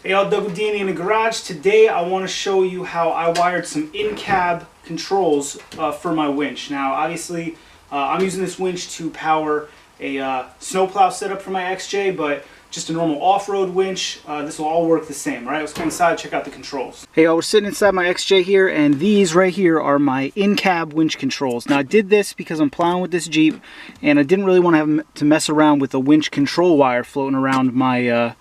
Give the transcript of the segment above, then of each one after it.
Hey y'all, Doug with D&E in the garage. Today I want to show you how I wired some in-cab controls for my winch. Now obviously I'm using this winch to power a snowplow setup for my XJ, but just a normal off-road winch, this will all work the same, right? Let's go inside, check out the controls. Hey y'all, we're sitting inside my XJ here, and these right here are my in-cab winch controls. Now I did this because I'm plowing with this Jeep, and I didn't really want to have to mess around with a winch control wire floating around my,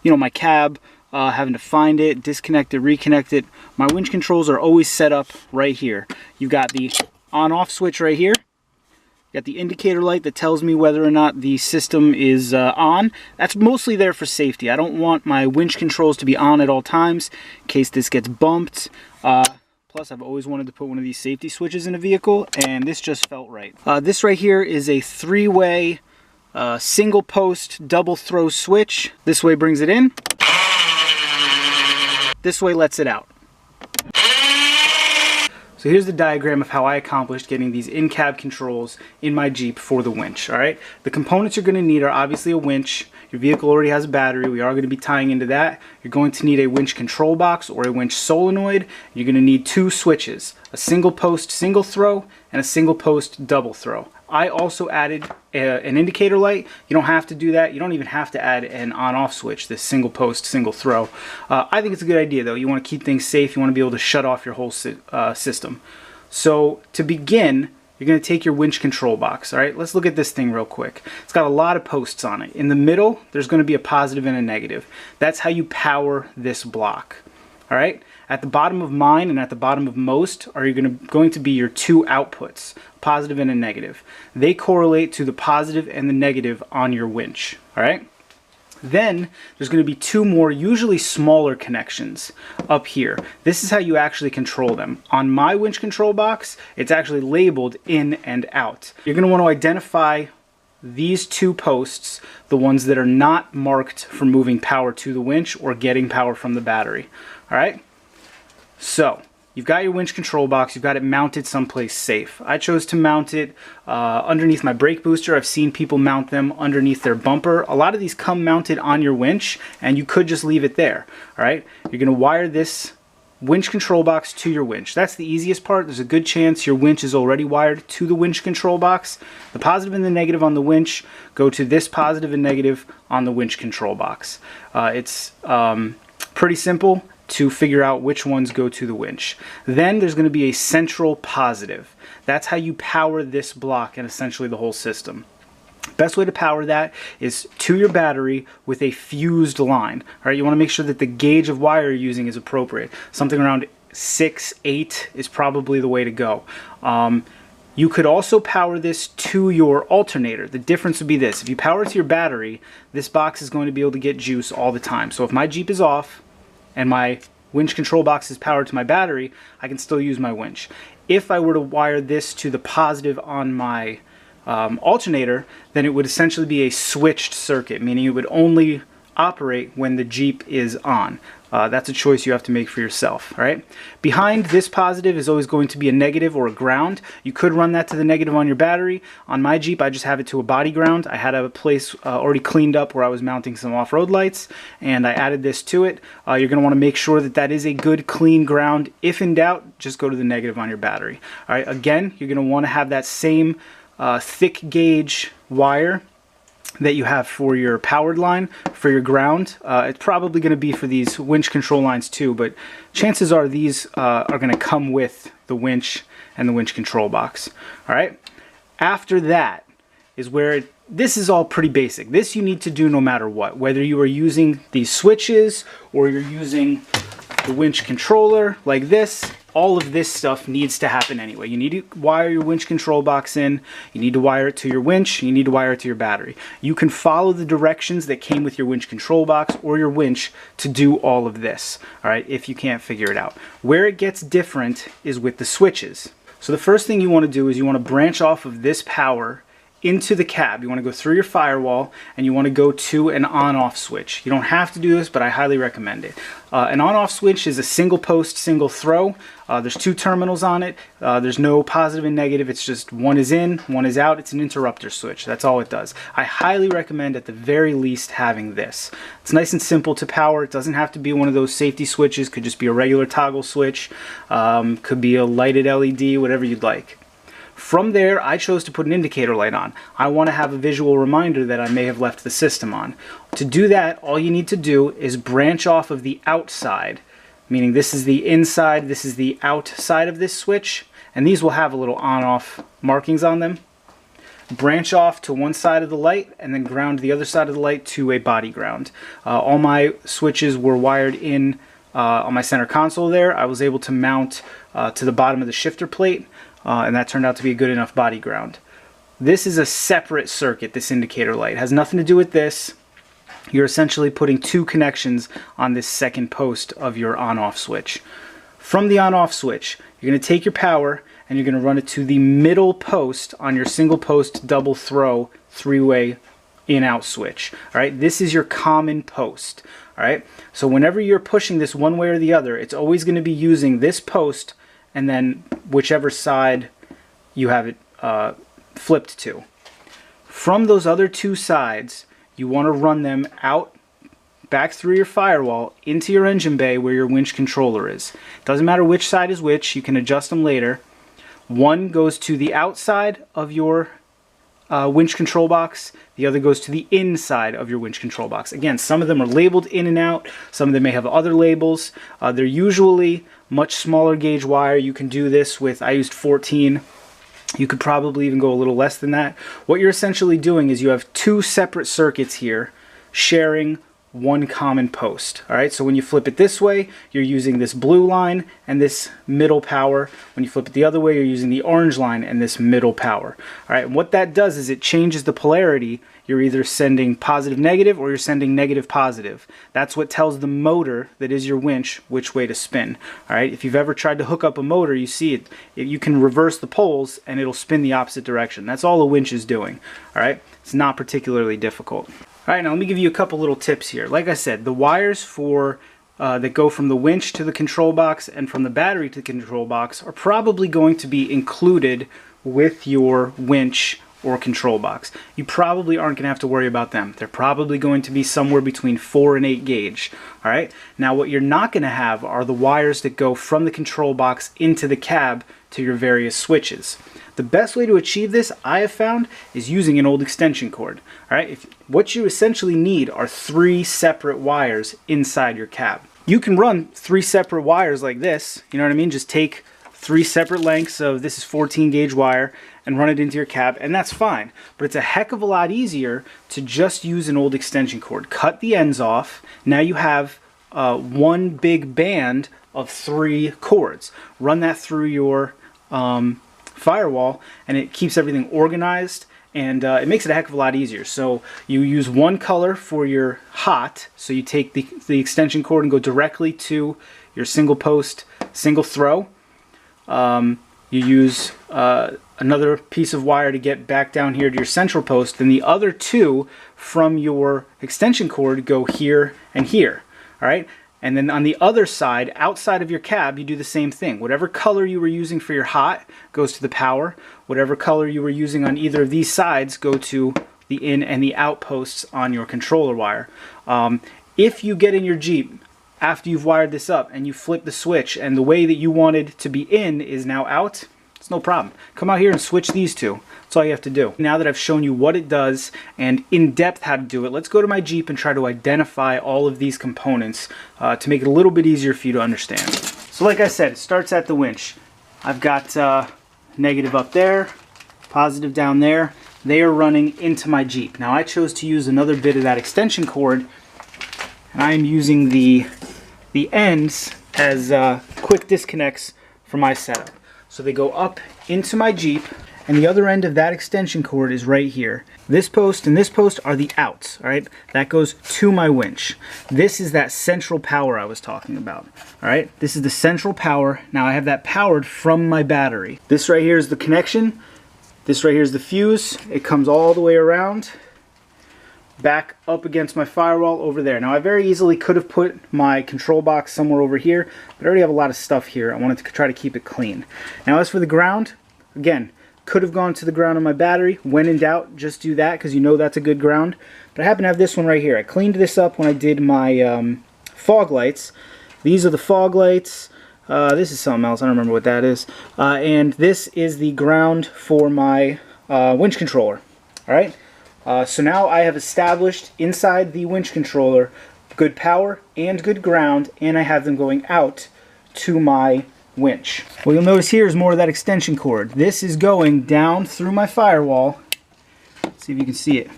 my cab. Having to find it, disconnect it, reconnect it. My winch controls are always set up right here. You've got the on-off switch right here. You got the indicator light that tells me whether or not the system is on. That's mostly there for safety. I don't want my winch controls to be on at all times in case this gets bumped. Plus, I've always wanted to put one of these safety switches in a vehicle, and this just felt right. This right here is a three-way single post double throw switch. This way brings it in. This way lets it out. So here's the diagram of how I accomplished getting these in-cab controls in my Jeep for the winch, all right? The components you're gonna need are obviously a winch. Your vehicle already has a battery. We are gonna be tying into that. You're going to need a winch control box or a winch solenoid. You're gonna need two switches, a single post single throw and a single post double throw. I also added an indicator light. You don't have to do that. You don't even have to add an on-off switch, this single post, single throw. I think it's a good idea though. You want to keep things safe. You want to be able to shut off your whole system. So to begin, you're going to take your winch control box. All right, let's look at this thing real quick. It's got a lot of posts on it. In the middle, there's going to be a positive and a negative. That's how you power this block. All right, at the bottom of mine and at the bottom of most are going to be your two outputs, positive and a negative. They correlate to the positive and the negative on your winch. All right. Then there's going to be two more, usually smaller connections up here. This is how you actually control them. On my winch control box, it's actually labeled in and out. You're going to want to identify these two posts, the ones that are not marked for moving power to the winch or getting power from the battery. All right, so you've got your winch control box, you've got it mounted someplace safe. I chose to mount it underneath my brake booster. I've seen people mount them underneath their bumper. A lot of these come mounted on your winch, and you could just leave it there. All right, you're going to wire this winch control box to your winch. That's the easiest part. There's a good chance your winch is already wired to the winch control box. The positive and the negative on the winch go to this positive and negative on the winch control box. It's pretty simple to figure out which ones go to the winch. Then there's going to be a central positive. That's how you power this block and essentially the whole system. Best way to power that is to your battery with a fused line. All right, you want to make sure that the gauge of wire you're using is appropriate. Something around 6, 8 is probably the way to go. You could also power this to your alternator. The difference would be this. If you power it to your battery, this box is going to be able to get juice all the time. So if my Jeep is off and my winch control box is powered to my battery, I can still use my winch. If I were to wire this to the positive on my alternator, then it would essentially be a switched circuit, meaning it would only operate when the Jeep is on. That's a choice you have to make for yourself. All right. Behind this positive is always going to be a negative or a ground. You could run that to the negative on your battery. On my Jeep, I just have it to a body ground. I had a place already cleaned up where I was mounting some off-road lights, and I added this to it. You're going to want to make sure that that is a good clean ground. If in doubt, just go to the negative on your battery. All right. Again, you're going to want to have that same thick gauge wire that you have for your powered line, for your ground. It's probably going to be for these winch control lines too, but chances are these are going to come with the winch and the winch control box. All right. After that is where this is all pretty basic. This you need to do no matter what, whether you are using these switches or you're using the winch controller like this. All of this stuff needs to happen anyway. You need to wire your winch control box in, you need to wire it to your winch, you need to wire it to your battery. You can follow the directions that came with your winch control box or your winch to do all of this, all right, if you can't figure it out. Where it gets different is with the switches. So the first thing you want to do is you want to branch off of this power into the cab. You want to go through your firewall and you want to go to an on-off switch. You don't have to do this, but I highly recommend it. An on-off switch is a single post, single throw. There's 2 terminals on it. There's no positive and negative. It's just one is in, one is out. It's an interrupter switch. That's all it does. I highly recommend at the very least having this. It's nice and simple to power. It doesn't have to be one of those safety switches. Could just be a regular toggle switch. Could be a lighted LED, whatever you'd like. From there, I chose to put an indicator light on. I want to have a visual reminder that I may have left the system on. To do that, all you need to do is branch off of the outside, meaning this is the inside, this is the outside of this switch, and these will have a little on-off markings on them. Branch off to one side of the light and then ground the other side of the light to a body ground. All my switches were wired in on my center console there. I was able to mount to the bottom of the shifter plate. And that turned out to be a good enough body ground. This is a separate circuit, this indicator light. It has nothing to do with this. You're essentially putting 2 connections on this second post of your on-off switch. From the on-off switch, you're going to take your power and you're going to run it to the middle post on your single post double throw 3-way in-out switch. All right, this is your common post. All right, so whenever you're pushing this one way or the other, it's always going to be using this post and then whichever side you have it flipped to. From those other 2 sides, you want to run them out, back through your firewall, into your engine bay where your winch controller is. Doesn't matter which side is which, you can adjust them later. One goes to the outside of your winch control box, the other goes to the inside of your winch control box. Again, some of them are labeled in and out, some of them may have other labels. They're usually much smaller gauge wire. You can do this with, I used 14. You could probably even go a little less than that. What you're essentially doing is you have 2 separate circuits here sharing one common post. All right, so when you flip it this way, you're using this blue line and this middle power. When you flip it the other way, you're using the orange line and this middle power. All right, and what that does is it changes the polarity. You're either sending positive negative or you're sending negative positive. That's what tells the motor that is your winch which way to spin. All right, if you've ever tried to hook up a motor, you see it. You can reverse the poles and it'll spin the opposite direction. That's all a winch is doing. All right, it's not particularly difficult. All right, now let me give you a couple little tips here. Like I said, the wires for that go from the winch to the control box and from the battery to the control box are probably going to be included with your winch or control box. You probably aren't going to have to worry about them. They're probably going to be somewhere between 4 and 8 gauge. All right, now what you're not going to have are the wires that go from the control box into the cab to your various switches. The best way to achieve this, I have found, is using an old extension cord. All right, what you essentially need are 3 separate wires inside your cab. You can run 3 separate wires like this, you know what I mean? Just take 3 separate lengths of, this is 14 gauge wire, and run it into your cab, and that's fine. But it's a heck of a lot easier to just use an old extension cord. Cut the ends off. Now you have one big band of 3 cords. Run that through your firewall, and it keeps everything organized, and it makes it a heck of a lot easier. So you use one color for your hot, so you take the extension cord and go directly to your single post, single throw. You use another piece of wire to get back down here to your central post, and the other 2 from your extension cord go here and here. All right, and then on the other side, outside of your cab, you do the same thing. Whatever color you were using for your hot goes to the power. Whatever color you were using on either of these sides go to the in and the out posts on your controller wire. If you get in your Jeep after you've wired this up and you flip the switch and the way that you wanted to be in is now out, it's no problem. Come out here and switch these 2. That's all you have to do. Now that I've shown you what it does and in depth how to do it, let's go to my Jeep and try to identify all of these components to make it a little bit easier for you to understand. So like I said, it starts at the winch. I've got negative up there, positive down there. They are running into my Jeep. Now I chose to use another bit of that extension cord, and I am using the ends as quick disconnects for my setup. So they go up into my Jeep, and the other end of that extension cord is right here. This post and this post are the outs, all right? That goes to my winch. This is that central power I was talking about, all right? This is the central power. Now I have that powered from my battery. This right here is the connection This right here is the fuse. It comes all the way around, back up against my firewall over there. Now I very easily could have put my control box somewhere over here, but I already have a lot of stuff here. I wanted to try to keep it clean. Now as for the ground, again, could have gone to the ground on my battery. When in doubt, just do that because you know that's a good ground. But I happen to have this one right here. I cleaned this up when I did my fog lights. These are the fog lights. This is something else. I don't remember what that is. And this is the ground for my winch controller. Alright? So now I have established inside the winch controller good power and good ground, and I have them going out to my winch. What you'll notice here is more of that extension cord. This is going down through my firewall. Let's see if you can see it.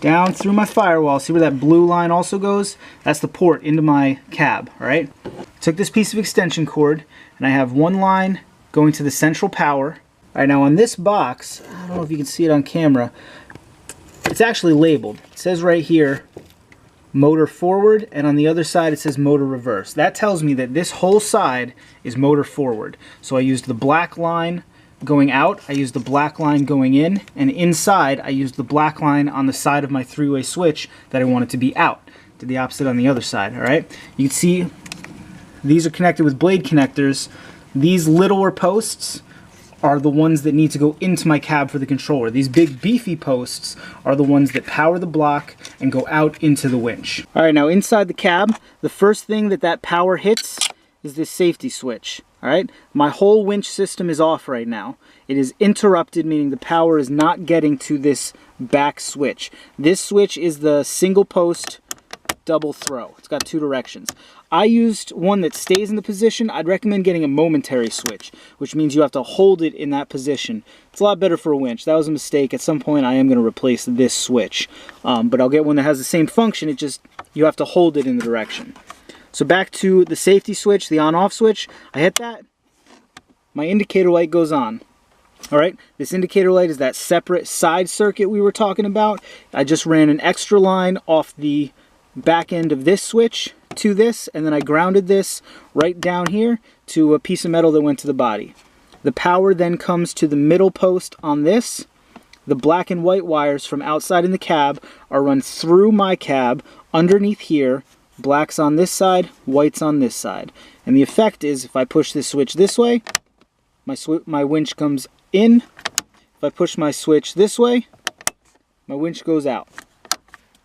Down through my firewall. See where that blue line also goes? That's the port into my cab. Alright? Took this piece of extension cord, and I have one line going to the central power. Alright, now on this box, I don't know if you can see it on camera, it's actually labeled. It says right here, motor forward, and on the other side it says motor reverse. That tells me that this whole side is motor forward. So I used the black line going out, I used the black line going in, and inside I used the black line on the side of my three-way switch that I wanted to be out. Did the opposite on the other side, alright? You can see these are connected with blade connectors. These littler posts are the ones that need to go into my cab for the controller. These big beefy posts are the ones that power the block and go out into the winch. Alright, now inside the cab, the first thing that power hits is this safety switch. Alright, my whole winch system is off right now. It is interrupted, meaning the power is not getting to this back switch. This switch is the single post double throw. It's got two directions. I used one that stays in the position. I'd recommend getting a momentary switch, which means you have to hold it in that position. It's a lot better for a winch. That was a mistake. At some point I am going to replace this switch, but I'll get one that has the same function. It just, you have to hold it in the direction. So back to the safety switch, the on-off switch. I hit that, my indicator light goes on. Alright, this indicator light is that separate side circuit we were talking about. I just ran an extra line off the back end of this switch to this, and then I grounded this right down here to a piece of metal that went to the body. The power then comes to the middle post on this. The black and white wires from outside in the cab are run through my cab underneath here. Black's on this side, white's on this side. And the effect is, if I push this switch this way, my winch comes in. If I push my switch this way, my winch goes out.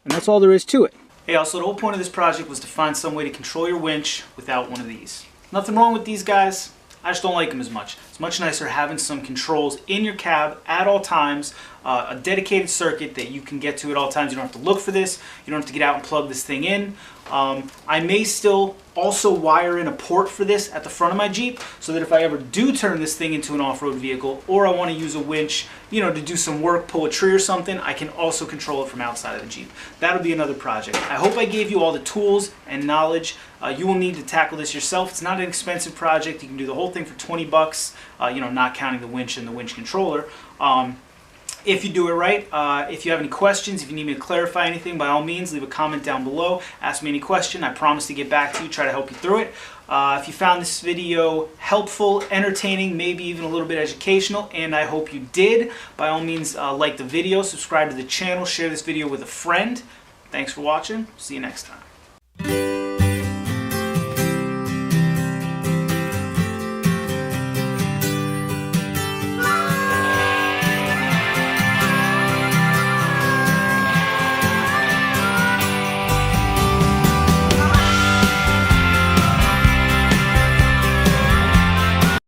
And that's all there is to it. Hey, also the whole point of this project was to find some way to control your winch without one of these. Nothing wrong with these guys, I just don't like them as much. It's much nicer having some controls in your cab at all times, a dedicated circuit that you can get to at all times. You don't have to look for this, you don't have to get out and plug this thing in. I may still also wire in a port for this at the front of my Jeep, so that if I ever do turn this thing into an off-road vehicle, or I want to use a winch, you know, to do some work, pull a tree or something, I can also control it from outside of the Jeep. That'll be another project. I hope I gave you all the tools and knowledge you will need to tackle this yourself. It's not an expensive project. You can do the whole thing for 20 bucks, you know, not counting the winch and the winch controller. If you do it right. If you have any questions, if you need me to clarify anything, by all means, leave a comment down below. Ask me any question. I promise to get back to you, try to help you through it. If you found this video helpful, entertaining, maybe even a little bit educational, and I hope you did, by all means, like the video, subscribe to the channel, share this video with a friend. Thanks for watching. See you next time.